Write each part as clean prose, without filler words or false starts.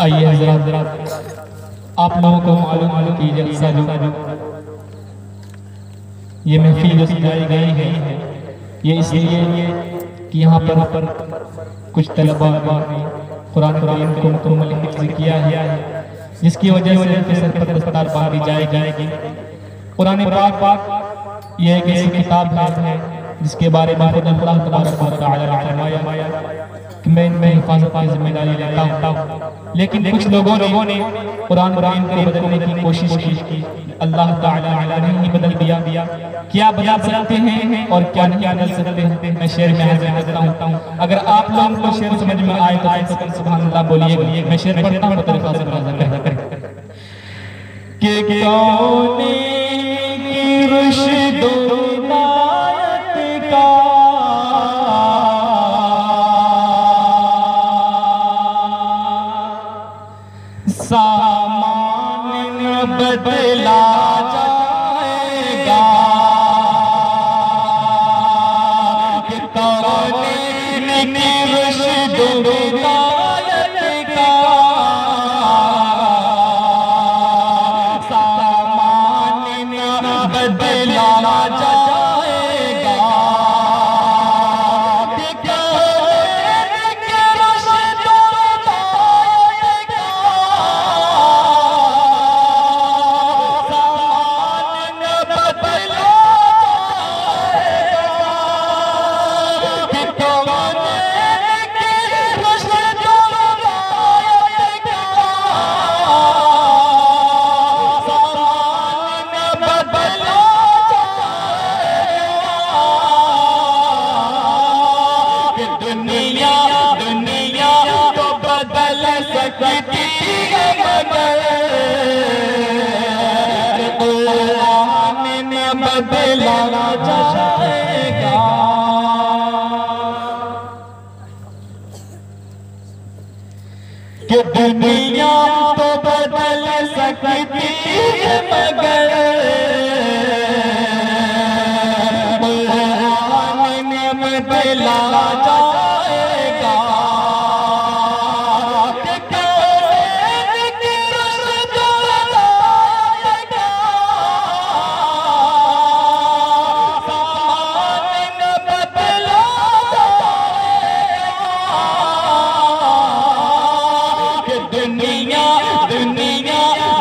आइए हज़रात, आप लोगों को मालूम की जलसा जो ये महफिल जो सजाई गई है ये इसलिए कि यहाँ पर कुछ तलबा ने कुरान को मुकम्मल हिफ्ज़ किया है, जिसकी वजह से उनके सर पर दस्तार बांधी जाएगी। कुरान पाक ये एक ऐसी किताब है जिसके बारे में खुद अल्लाह तबारक व तआला ने फरमाया कि मैं इनमें हिफाज़त की जिम्मेदारी लेता हूँ। लेकिन कुछ लोगों ने कुरान को बदलने की कोशिश की, अल्लाह ताला ने ही बदल दिया। क्या बदल सकते हैं और क्या नहीं बदल सकते हैं, मैं शेर में हाजिर करता हूँ। अगर आप लोगों को शेर समझ में आए तो सुभान अल्लाह बोलिए। मैं शेर पढ़ता हूँ तो तरीक़ा से करें कि कौने की रुश्द सामान बदला जाएगा कि कौने की रुश्द हिदायत का सामान बदला जाएगा। बदला जाएगा कि दुनिया तो बदल सकती है मगर कुरान में बदला जाएगा।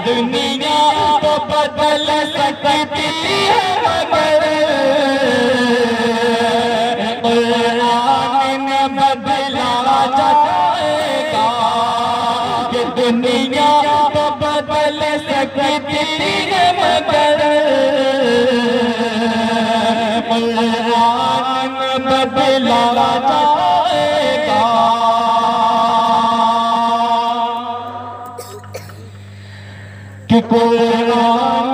दुनिया तो बदल सकती है मगर कुरान में बदला जाएगा कि दुनिया तो बदल सकती है मगर कुरान में बदला जाएगा। कि कुरान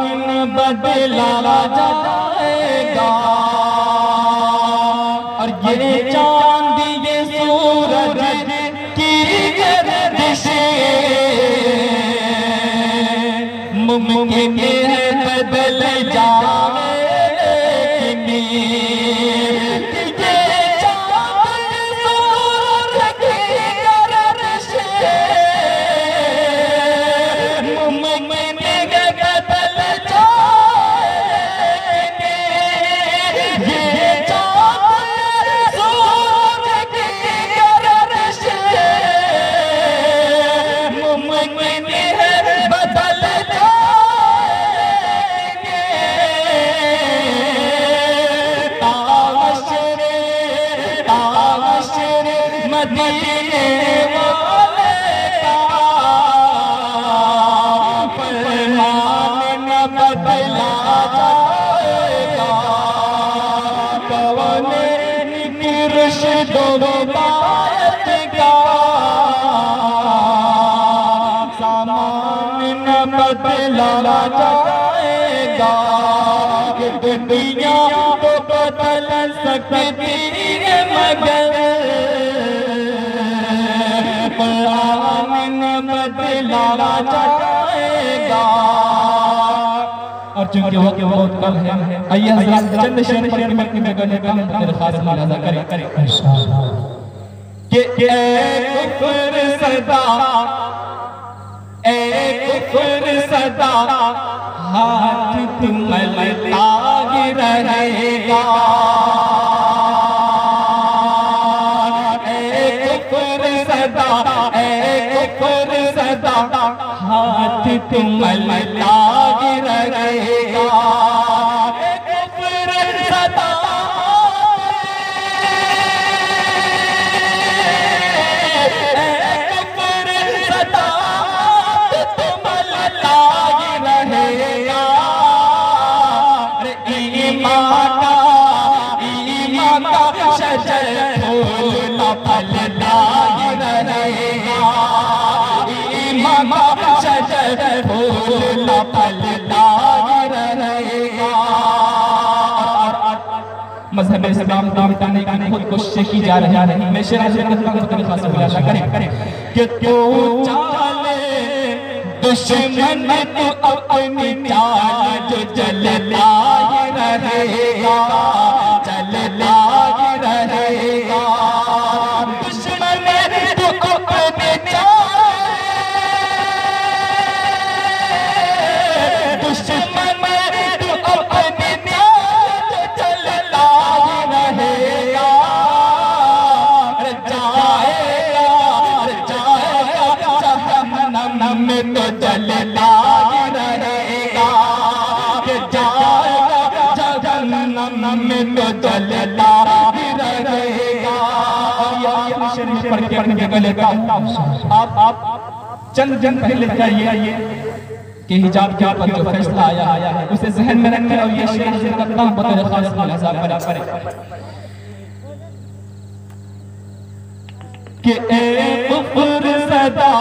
बदला जाएगा और ये चांद ये सूरज की गर्दिशें मुमकिन है बदल जाए। मदीने वाले का फरमान न बदला जाएगा। कौने की रुश्द हिदायत का सामान न बदला जाएगा कि दुनिया तो बदल सकती है मगर कुरान बदला जाएगा। और चूंकि वो बहुत कम है, आइए हज़रात चंद शेर पढ़ के मैं गले का दरख्वास्त मुलाज़ा करें इंशाअल्लाह कि ए कुफ्र सदा कुफर सदा हाथ तुमलता ही रहेगा। हाथ तुमलता ही रहेगा। कुफ्र सदा कुफ्र सदा तुमलता ही रहेगा। ईमान का शजर फूल फलता ही रहेगा। ईमान का शजर फूल फलता ही रहेगा। मज़हब इस्लाम को मिटाने की खुद कोशिश की जा रही है। मैं शेर करें कि तू चाले दुश्मन तू अपनी चाल जो जलता ही रहेगा, जलता ही रहेगा। दुश्मन तू अपनी चाल, दुश्मन तू अपनी चाल जो जलता ही रहेगा। जाएगा जहन्नम में तो जलता ही रहेगा। जाएगा जहन्नम में तो जलता ही रहेगा। पढ़ के अपने गले का आप चंद पहले जाइए कि हिजाब के ऊपर जो फैसला आया है उसे ज़हन में रखें और ये शेर से करता हूं बतौर खास मुलाज़ा करें कि ए कुफ्र सदा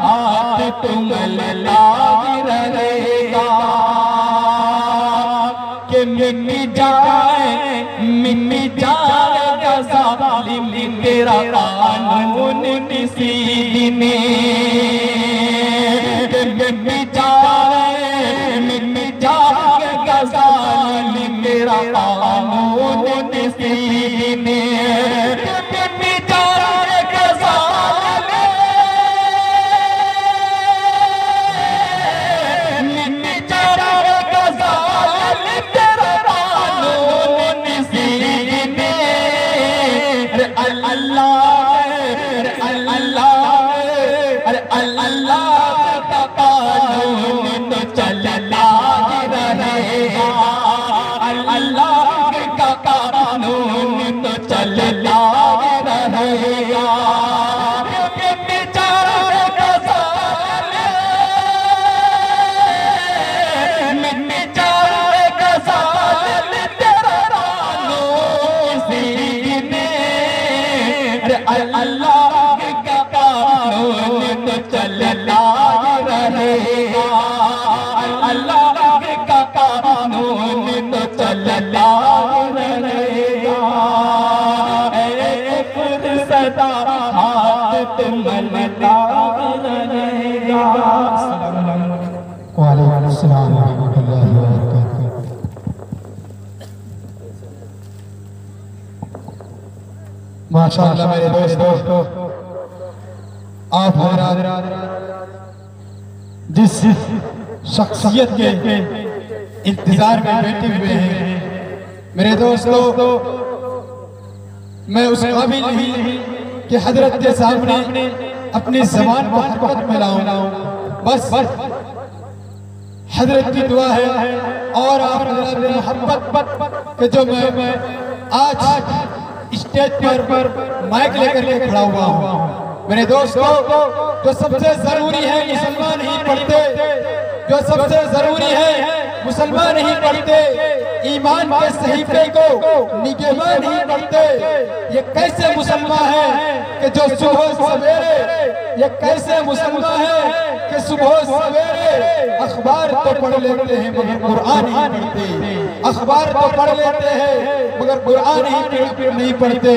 हाथ तुमलता ही रहेगा। कि मिट जाएगा ज़ालिम तेरा कानून किसी दिन। मिट जाएगा ज़ालिम तेरा कानून किसी दिन। मिट जाएगा ज़ालिम, मिट जाएगा ज़ालिम तेरा कानून किसी दिन। अरे अल्लाह, अरे अल्लाह का कानून तो चलता ही रहेगा। अल्लाह का कानून तो चलता ही रहेगा। अल्लाह का कानून तो चलता ही रहेगा। अल्लाह का कानून तो चलता ही रहेगा। ए कुफ्र सदा हाथ तुमलता ही रहेगा। वालेकुम अस्सलाम व रहमतुल्लाहि व बरकातहू। माशाअल्लाह मेरे दोस्तों, आप जिस शख्सियत के इंतजार में बैठे हुए हैं मेरे दोस्तों, मैं उस काबिल नहीं कि हजरत के सामने अपनी ज़बान को हरकत में लाऊं। बस हजरत की दुआ है और आप हजरत मोहब्बत के जो मैं आज स्टेज पर माइक लेकर के खड़ा हुआ हूँ। मेरे दोस्तों, जो सबसे जरूरी है मुसलमान नहीं पढ़ते, जो सबसे जरूरी है मुसलमान नहीं पढ़ते, ईमान के सहीफे को निगहबान नहीं पढ़ते। ये कैसे मुसलमान है कि जो सुबह सवेरे, ये कैसे मुसलमान है कि सुबह सवेरे अखबार तो पढ़ लेते हैं मगर कुरान नहीं पढ़ते, अखबार तो पढ़ लेते हैं मगर कुरान नहीं पढ़ते।